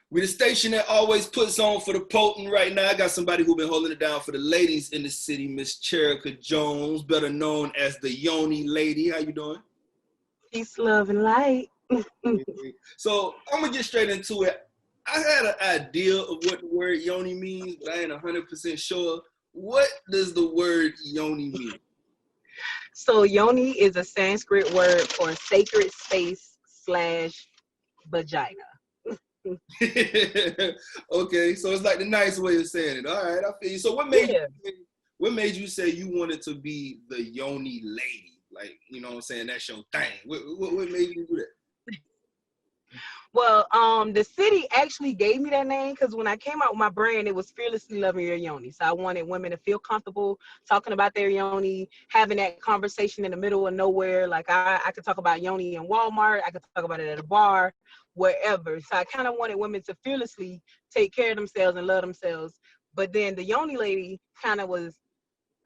We're the station that always puts on for the potent. Right now, I got somebody who's been holding it down for the ladies in the city, Ms Cherica Jones, better known as the Yoni Lady. How you doing? Peace, love, and light. So I'm gonna get straight into it. I had an idea of what the word Yoni means, but I ain't 100% sure. What does the word Yoni mean? So Yoni is a Sanskrit word for sacred space / vagina. Okay, so it's like the nice way of saying it. All right, I feel you. So what made you say you wanted to be the Yoni Lady? Like, you know what I'm saying? That's your thing. What made you do that? Well, the city actually gave me that name because when I came out with my brand, it was fearlessly loving your yoni. So I wanted women to feel comfortable talking about their yoni, having that conversation in the middle of nowhere. Like I could talk about yoni in Walmart, I could talk about it at a bar, wherever. So I kind of wanted women to fearlessly take care of themselves and love themselves. But then the Yoni Lady kind of was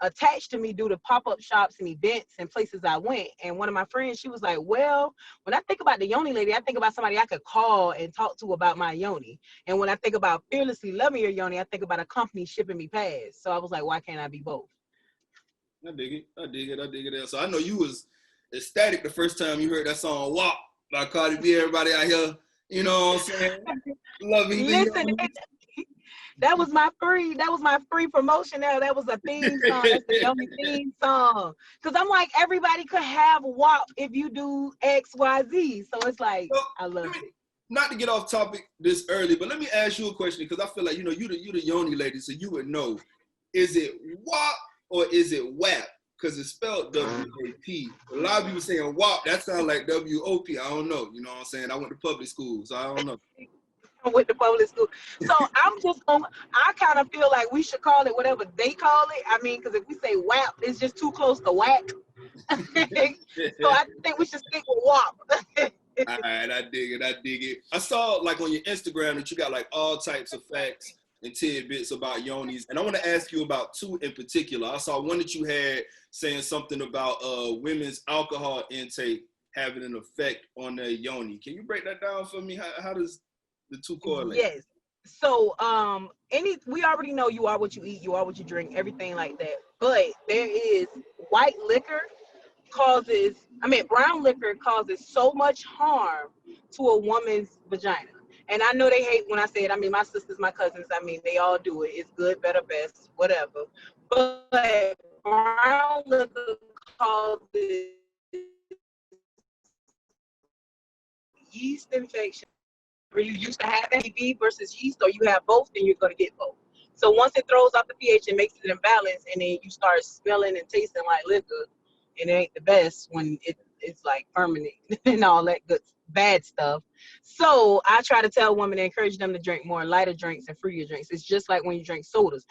attached to me due to pop-up shops and events and places I went. And one of my friends, she was like, well, when I think about the Yoni Lady, I think about somebody I could call and talk to about my yoni. And when I think about fearlessly loving your yoni, I think about a company shipping me pads. So I was like, why can't I be both? I dig it. So I know you was ecstatic the first time you heard that song WAP by Cardi B. Everybody out here, you know what I'm saying? Loving the Listen, that was my free promotion. Now that was a theme song. That's the Yoni theme song. Cause I'm like, everybody could have WAP if you do X, Y, Z. So it's like, so, I love it. Not to get off topic this early, but let me ask you a question because I feel like you the Yoni Lady, so you would know. Is it WAP or is it WAP? Because it's spelled W-A-P. A lot of people saying WAP. That sounds like W-O-P. I don't know. You know what I'm saying? I went to public school, so I don't know. With the public school. So I kind of feel like we should call it whatever they call it. I mean, because if we say WAP, it's just too close to whack. So I think we should stick with WAP. All right, I dig it. I saw like on your Instagram that you got like all types of facts and tidbits about yonis. And I want to ask you about two in particular. I saw one that you had saying something about women's alcohol intake having an effect on their yoni. Can you break that down for me? How does the two correlate? Yes. So we already know you are what you eat, you are what you drink, everything like that. But there is brown liquor causes so much harm to a woman's vagina. And I know they hate when I say it. I mean, my sisters, my cousins, I mean, they all do it. It's good, better, best, whatever. But brown liquor causes yeast infection. Where you used to have HIV versus yeast, or you have both, then you're going to get both. So once it throws off the pH and makes it imbalance, and then you start smelling and tasting like liquor, and it ain't the best when it's like fermenting and all that good bad stuff. So I try to tell women to encourage them to drink more lighter drinks and fruitier drinks. It's just like when you drink sodas.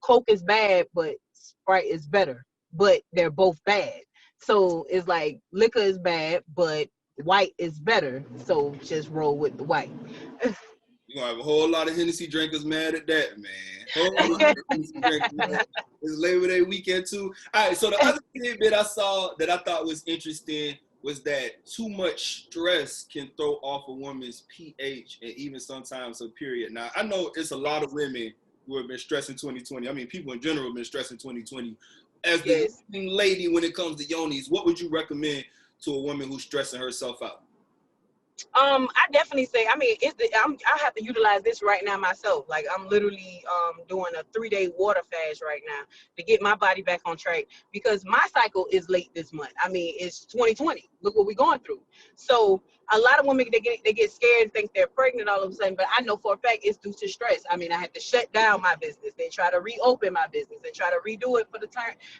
Coke is bad, but Sprite is better. But they're both bad. So it's like liquor is bad, but white is better, so just roll with the white. You're gonna have a whole lot of Hennessy drinkers mad at that, man. Whole lot of Hennessy drinkers, man. It's Labor Day weekend too. All right, so the other tidbit I saw that I thought was interesting was that too much stress can throw off a woman's pH and even sometimes her period. Now, I know it's a lot of women who have been stressing 2020. I mean, people in general have been stressing 2020. As the lady, when it comes to yonis, what would you recommend to a woman who's stressing herself out? I definitely say, I mean, I have to utilize this right now myself. Like I'm literally doing a 3-day water fast right now to get my body back on track because my cycle is late this month. I mean, it's 2020. Look what we're going through. So a lot of women, they get scared and think they're pregnant all of a sudden, but I know for a fact it's due to stress. I mean, I had to shut down my business. They try to reopen my business and try to redo it for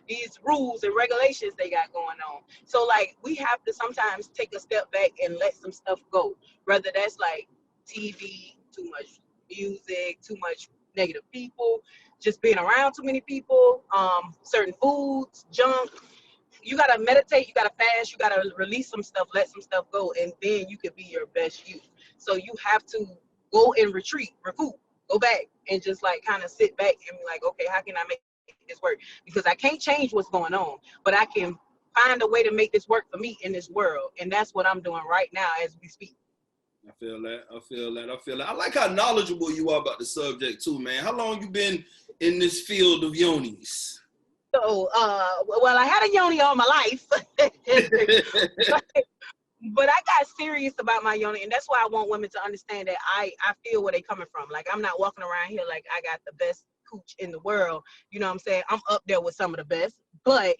these rules and regulations they got going on. So like we have to sometimes take a step back and let some stuff go. Whether that's like TV, too much music, too much negative people, just being around too many people, certain foods, junk. You gotta meditate, you gotta fast, you gotta release some stuff, let some stuff go, and then you could be your best you. So you have to go and recoup, go back and just like kind of sit back and be like, okay, how can I make this work? Because I can't change what's going on, but I can find a way to make this work for me in this world. And that's what I'm doing right now as we speak. I feel that. I feel that. I feel that. I like how knowledgeable you are about the subject too, man. How long you been in this field of yonis? So, well, I had a yoni all my life, but I got serious about my yoni, and that's why I want women to understand that I feel where they coming from. Like, I'm not walking around here like I got the best cooch in the world. You know what I'm saying? I'm up there with some of the best, but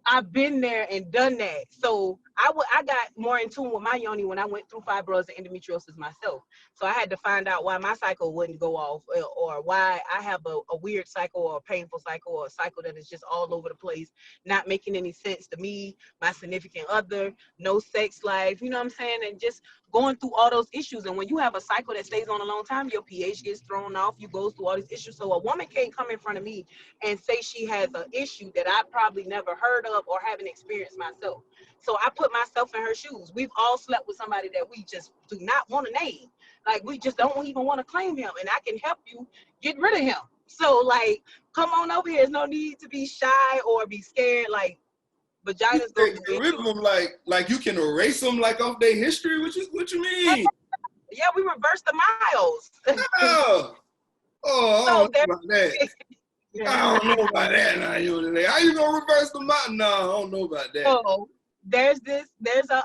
I've been there and done that. So I got more in tune with my yoni when I went through fibroids and endometriosis myself. So I had to find out why my cycle wouldn't go off, or why I have a weird cycle or a painful cycle or a cycle that is just all over the place, not making any sense to me, my significant other, no sex life, you know what I'm saying? And just going through all those issues. And when you have a cycle that stays on a long time, your pH gets thrown off, you go through all these issues. So a woman can't come in front of me and say she has an issue that I probably never heard of or haven't experienced myself. So I put myself in her shoes. We've all slept with somebody that we just do not want to name. Like, we just don't even want to claim him, and I can help you get rid of him. So, like, come on over here. There's no need to be shy or be scared. Like, vaginas go through Get rid of them like you can erase them like off their history. What you mean? Yeah, we reverse the miles. Oh, I So don't know about that. I don't know about that now, Yoni Lady. How you gonna reverse the mountain? No, I don't know about that. So there's a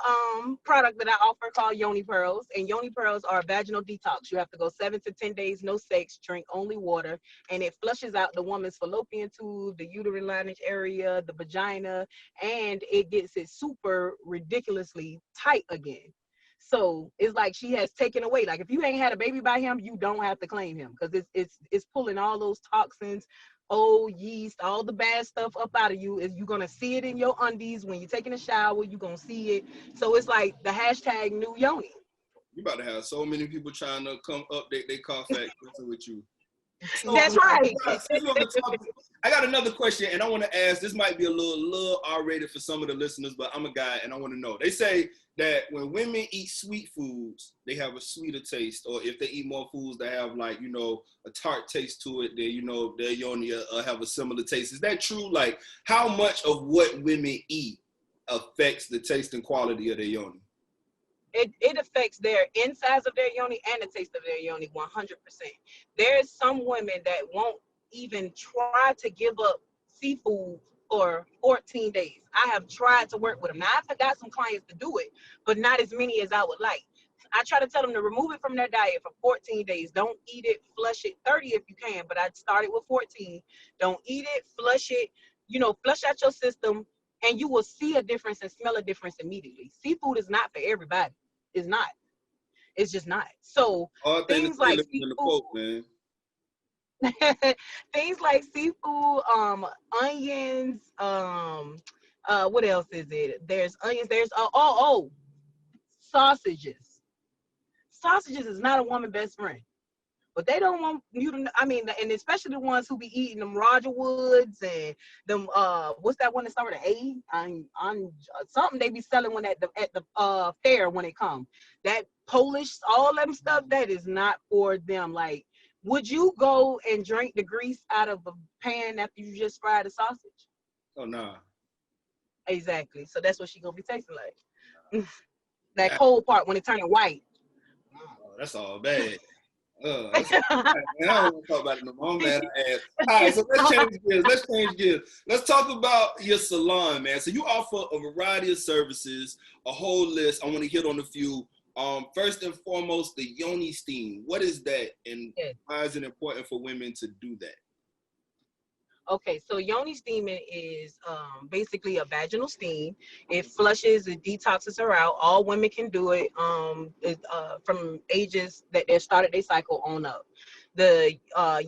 product that I offer called Yoni Pearls, and Yoni Pearls are a vaginal detox. You have to go 7 to 10 days, no sex, drink only water, and it flushes out the woman's fallopian tube, the uterine lining area, the vagina, and it gets it super ridiculously tight again. So it's like she has taken away. Like, if you ain't had a baby by him, you don't have to claim him, because it's pulling all those toxins, old yeast, all the bad stuff up out of you. Is you gonna see it in your undies when you're taking a shower. You're gonna see it. So it's like the hashtag new Yoni. You about to have so many people trying to come update their Carfax with you. So, That's right. I got another question, and I want to ask. This might be a little R-rated for some of the listeners, but I'm a guy, and I want to know. They say that when women eat sweet foods, they have a sweeter taste, or if they eat more foods that have, like, a tart taste to it, then their yoni have a similar taste. Is that true? Like, how much of what women eat affects the taste and quality of their yoni? It affects their insides of their yoni and the taste of their yoni 100%. There's some women that won't even try to give up seafood for 14 days. I have tried to work with them. Now, I've got some clients to do it, but not as many as I would like. I try to tell them to remove it from their diet for 14 days. Don't eat it, flush it, 30 if you can, but I started with 14. Don't eat it, flush it, flush out your system, and you will see a difference and smell a difference immediately. Seafood is not for everybody. It's not. It's just not. So things like seafood, things like seafood, onions, what else is it? There's onions. There's sausages. Sausages is not a woman's best friend. But they don't want you to, and especially the ones who be eating them Roger Woods and them, what's that one that started with an A? On something they be selling when at the fair when it comes. That Polish, all them stuff, that is not for them. Like, would you go and drink the grease out of a pan after you just fried a sausage? Oh, nah. Exactly. So that's what she gonna be tasting like. That cold part when it turning white. Oh, that's all bad. I don't want to talk about it no more. I'm mad I asked. All right, so let's change gears. Let's talk about your salon, man. So you offer a variety of services, a whole list. I want to hit on a few. First and foremost, the Yoni Steam. What is that, and why is it important for women to do that? Okay, so Yoni steaming is basically a vaginal steam. It flushes, it detoxes her out. All women can do it from ages that they started their cycle on up. The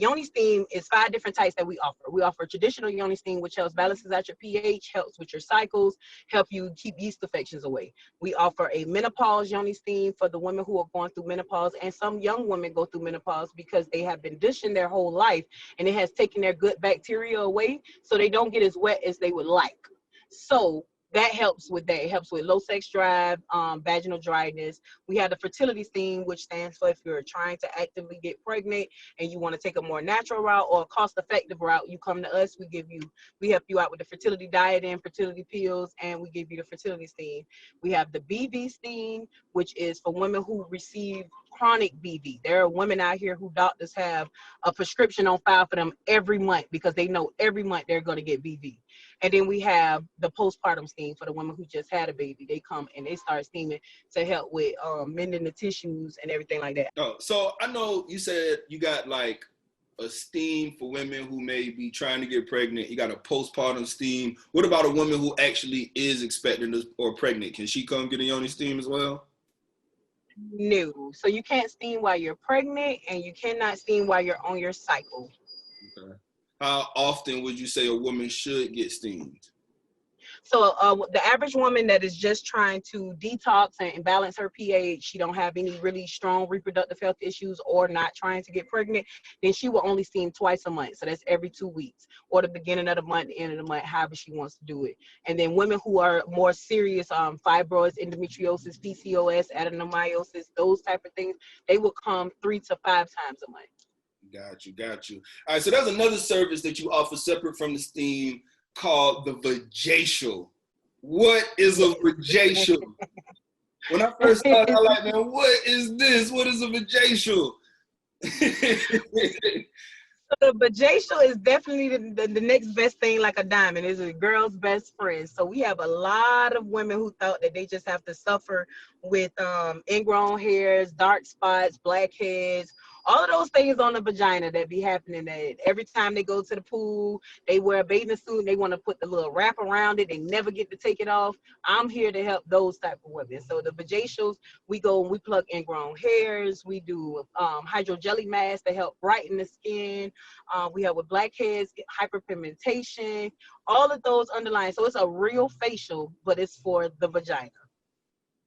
Yoni steam is 5 different types that we offer. We offer traditional Yoni steam, which helps balances out your pH, helps with your cycles, help you keep yeast infections away. We offer a menopause Yoni steam for the women who are going through menopause, and some young women go through menopause because they have been dishing their whole life, and it has taken their good bacteria away, so they don't get as wet as they would like. So that helps with that. It helps with low sex drive, vaginal dryness. We have the fertility steam, which stands for if you're trying to actively get pregnant and you want to take a more natural route or a cost-effective route, you come to us. We help you out with the fertility diet and fertility pills, and we give you the fertility steam. We have the BV steam, which is for women who receive chronic BV. There are women out here who doctors have a prescription on file for them every month because they know every month they're going to get BV. And then we have the postpartum steam for the women who just had a baby. They come and they start steaming to help with mending the tissues and everything like that. Oh, so I know you said you got like a steam for women who may be trying to get pregnant. You got a postpartum steam. What about a woman who actually is expecting or pregnant? Can she come get a Yoni steam as well? No. So you can't steam while you're pregnant, and you cannot steam while you're on your cycle. Okay. How often would you say a woman should get steamed? So the average woman that is just trying to detox and balance her pH, she don't have any really strong reproductive health issues or not trying to get pregnant, then she will only steam twice a month. So that's every 2 weeks, or the beginning of the month, the end of the month, however she wants to do it. And then women who are more serious, fibroids, endometriosis, PCOS, adenomyosis, those type of things, they will come 3 to 5 times a month. Got you. All right, so there's another service that you offer separate from the steam called the vajacial. What is a vajacial? When I first started, I was like, man, what is this? What is a vajacial? The vajacial is definitely the next best thing, like a diamond. It's a girl's best friend. So we have a lot of women who thought that they just have to suffer with ingrown hairs, dark spots, blackheads, all of those things on the vagina that be happening. That every time they go to the pool, they wear a bathing suit and they want to put the little wrap around it. They never get to take it off. I'm here to help those type of women. So the vajacials, we go and we plug ingrown hairs. We do hydrogel masks to help brighten the skin. We help with blackheads, hyperpigmentation, all of those underlying. So it's a real facial, but it's for the vagina.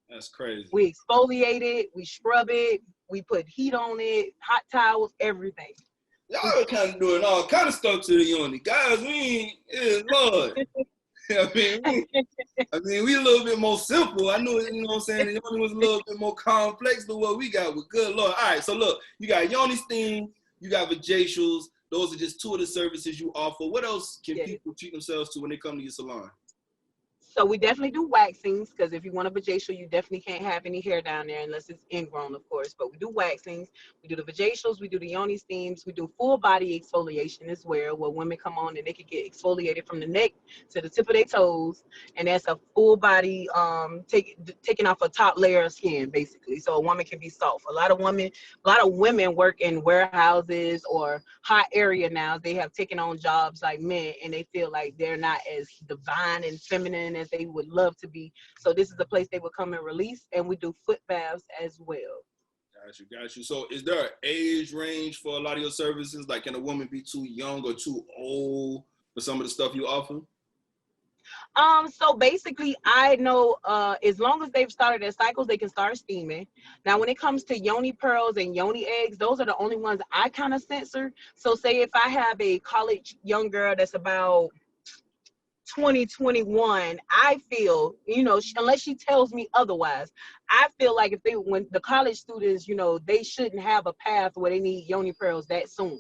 That's crazy. We exfoliate it, we scrub it, we put heat on it, hot towels, everything. Y'all kind of doing all kind of stuff to the Yoni. Guys, we ain't, Lord. I mean, we a little bit more simple. I know, you know what I'm saying? The Yoni was a little bit more complex than what we got, but good Lord. All right, so look, you got Yoni steam, you got vajacials. Those are just two of the services you offer. What else can people treat themselves to when they come to your salon? So we definitely do waxings, because if you want a vajacial, you definitely can't have any hair down there unless it's ingrown, of course. But we do waxings, we do the vajacials, we do the Yoni steams, we do full body exfoliation as well, where women come on and they can get exfoliated from the neck to the tip of their toes, and that's a full body taking off a top layer of skin, basically, so a woman can be soft. A lot of women work in warehouses or hot area now. They have taken on jobs like men, and they feel like they're not as divine and feminine as they would love to be. So this is the place they would come and release, and we do foot baths as well. Got you. So is there an age range for a lot of your services? Like, can a woman be too young or too old for some of the stuff you offer? So basically, I know as long as they've started their cycles, they can start steaming. Now, when it comes to Yoni Pearls and Yoni eggs, those are the only ones I kind of censor. So say if I have a college young girl that's about 2021, I feel, unless she tells me otherwise, I feel like when the college students, they shouldn't have a path where they need Yoni Pearls that soon.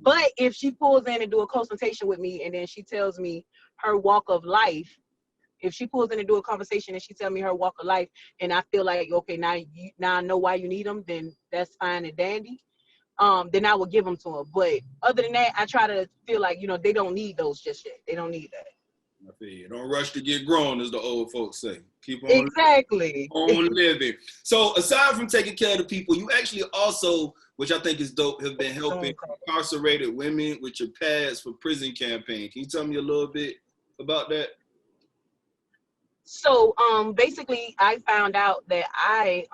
But if she pulls in and do a consultation with me, and then she tells me her walk of life, if she pulls in and do a conversation and she tells me her walk of life, and I feel like, okay, now I know why you need them, then that's fine and dandy. Then I will give them to her. But other than that, I try to feel like, they don't need those just yet. They don't need that. I feel you. Don't rush to get grown, as the old folks say. Keep on exactly living. So aside from taking care of the people, you actually also, which I think is dope, have been helping incarcerated women with your pads for prison campaign. Can you tell me a little bit about that? So basically, I found out that I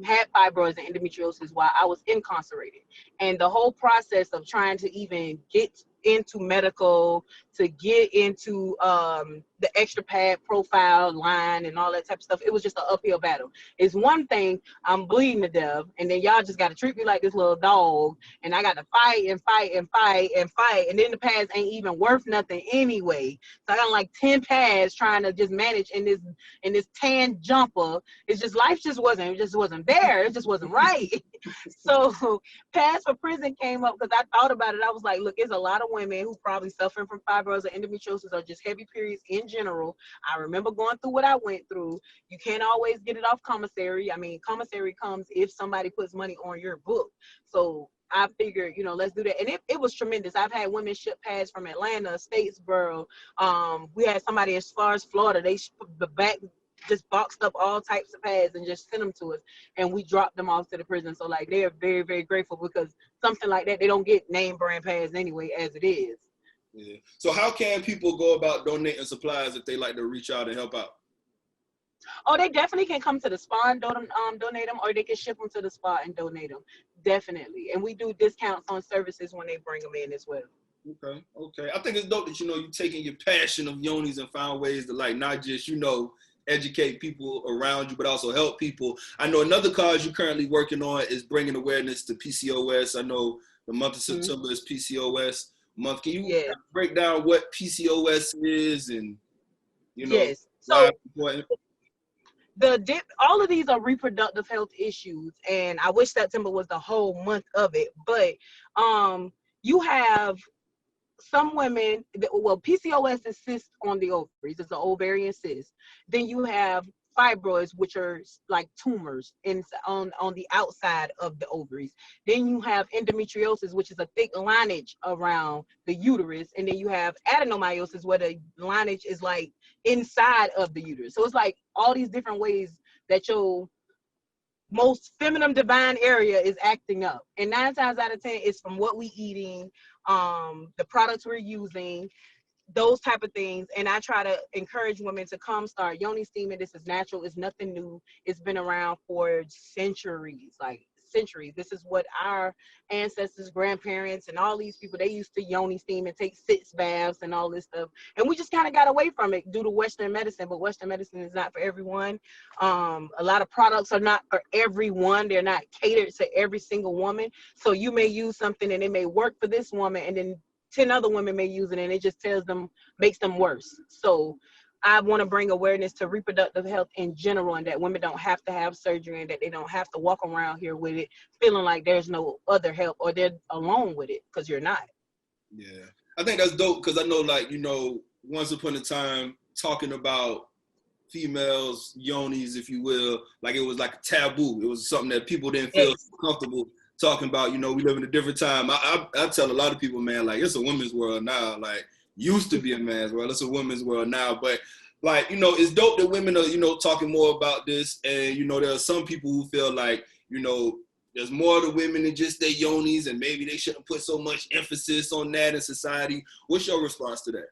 had fibroids and endometriosis while I was incarcerated, and the whole process of trying to even get into medical, to get into the extra pad profile line and all that type of stuff. It was just an uphill battle. It's one thing, I'm bleeding to death, and then y'all just got to treat me like this little dog, and I got to fight and fight and fight and fight, and then the pads ain't even worth nothing anyway. So I got like 10 pads trying to just manage in this tan jumper. It's just, life just wasn't there. It just wasn't right. So pads for prison came up because I thought about it. I was like, look, there's a lot of women who probably suffering from fibroids or endometriosis or just heavy periods in general. I remember going through what I went through. You can't always get it off commissary. I mean, commissary comes if somebody puts money on your book. So I figured, let's do that. And it was tremendous. I've had women ship pads from Atlanta, Statesboro. We had somebody as far as Florida. They the back just boxed up all types of pads and just sent them to us, and we dropped them off to the prison. So like, they are very, very grateful, because something like that, they don't get name brand pads anyway as it is. Yeah. So how can people go about donating supplies if they like to reach out and help out? Oh, they definitely can come to the spa and donate them, or they can ship them to the spa and donate them. Definitely. And we do discounts on services when they bring them in as well. Okay. I think it's dope that, you're taking your passion of yonis and found ways to, like, not just, educate people around you, but also help people. I know another cause you're currently working on is bringing awareness to PCOS. I know the month of September is PCOS month. Can you break down what PCOS is and, yes. why So it's important? all of these are reproductive health issues, and I wish September was the whole month of it, but you have some women, PCOS is cyst on the ovaries. It's an ovarian cyst. Then you have fibroids, which are like tumors on the outside of the ovaries. Then you have endometriosis, which is a thick lineage around the uterus. And then you have adenomyosis, where the lineage is like inside of the uterus. So it's like all these different ways that your most feminine divine area is acting up, and 9 times out of 10 it's from what we eating, the products we're using, those type of things. And I try to encourage women to come start Yoni steaming. This is natural. It's nothing new. It's been around for centuries, like centuries. This is what our ancestors, grandparents, and all these people, they used to Yoni steam and take sitz baths and all this stuff. And we just kind of got away from it due to Western medicine, but Western medicine is not for everyone. A lot of products are not for everyone. They're not catered to every single woman. So you may use something and it may work for this woman, and then 10 other women may use it, and it just makes them worse. So I want to bring awareness to reproductive health in general, and that women don't have to have surgery, and that they don't have to walk around here with it feeling like there's no other help, or they're alone with it, because you're not. Yeah. I think that's dope, because I know, like, once upon a time, talking about females, yonis, if you will, like, it was like a taboo. It was something that people didn't feel comfortable talking about. We live in a different time. I tell a lot of people, man, like, it's a women's world now. Like, used to be a man's world. It's a women's world now. But, like, it's dope that women are, talking more about this. And, there are some people who feel like, there's more to women than just their yonis, and maybe they shouldn't put so much emphasis on that in society. What's your response to that?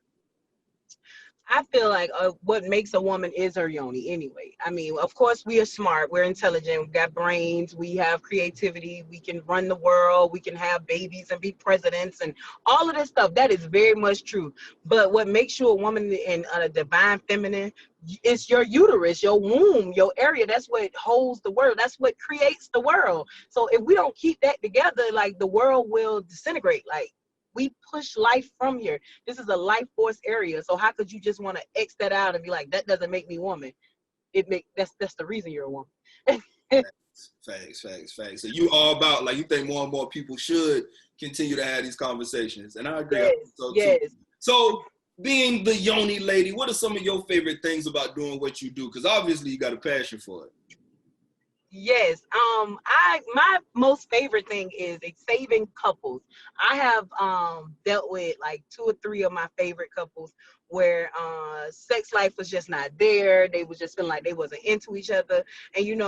I feel like what makes a woman is her yoni anyway. I mean, of course, we are smart, we're intelligent, we've got brains, we have creativity, we can run the world, we can have babies and be presidents and all of this stuff. That is very much true. But what makes you a woman in a divine feminine is your uterus, your womb, your area. That's what holds the world. That's what creates the world. So if we don't keep that together, like, the world will disintegrate. Like, we push life from here. This is a life force area. So how could you just want to X that out and be like, that doesn't make me woman? That's the reason you're a woman. Facts. So you all about, like, you think more and more people should continue to have these conversations. And I agree. Yes. So being the Yoni lady, what are some of your favorite things about doing what you do? Because obviously you got a passion for it. Yes. My most favorite thing is saving couples. I have dealt with like 2 or 3 of my favorite couples where sex life was just not there. They was just feeling like they wasn't into each other. And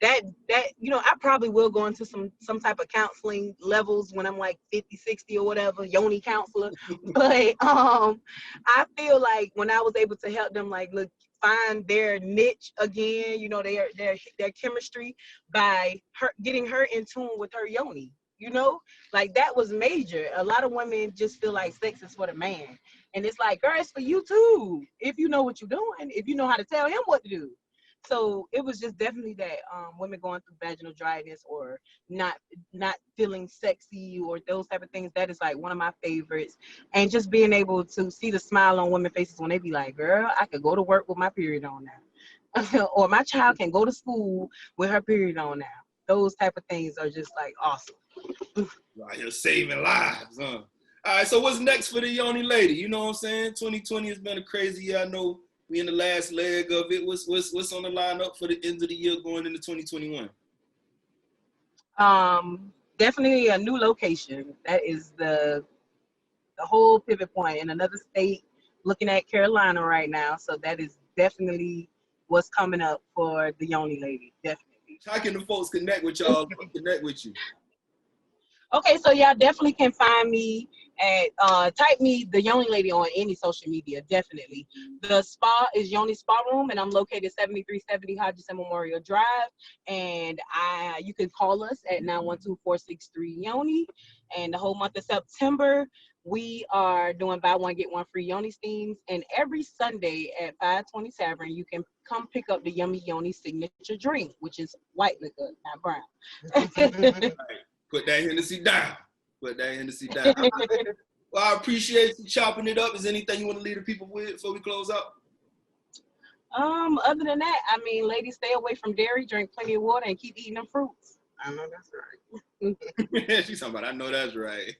that I probably will go into some type of counseling levels when I'm like 50, 60 or whatever, Yoni counselor. But I feel like when I was able to help them, like, look, find their niche again, their chemistry, by getting her in tune with her yoni. you know, like that was major. A lot of women just feel like sex is for the man, and it's like, girl, it's for you too. If you know what you're doing, if you know how to tell him what to do. So it was just definitely that women going through vaginal dryness or not feeling sexy or those type of things. That is like one of my favorites, and just being able to see the smile on women's faces when they be like, "Girl, I could go to work with my period on now," or my child can go to school with her period on now. Those type of things are just like awesome. Right here saving lives, huh? All right, so what's next for the Yoni Lady? You know what I'm saying? 2020 has been a crazy year. I know we in the last leg of it. What's on the lineup for the end of the year going into 2021? Definitely a new location. That is the whole pivot point in another state. Looking at Carolina right now, so that is definitely what's coming up for the Yoni Lady. Definitely. How can the folks connect with y'all? Connect with you? Okay, so y'all definitely can find me at type me the Yoni Lady on any social media. Definitely. The spa is Yoni Spa Room, and I'm located 7370 Hodgson Memorial Drive. And you can call us at 912-463-YONI. And the whole month of September, we are doing buy one get one free Yoni steams. And every Sunday at 5:20 Tavern, you can come pick up the Yummy Yoni signature drink, which is white liquor, not brown. Put that Hennessy down. Put that Hennessy down. Well, I appreciate you chopping it up. Is there anything you want to leave the people with before we close out? Other than that, I mean, ladies, stay away from dairy, drink plenty of water, and keep eating them fruits. I know that's right. She's talking about, I know that's right.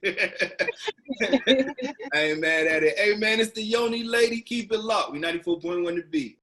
I ain't mad at it. Hey, man, it's the Yoni Lady. Keep it locked. We 94.1 to beat.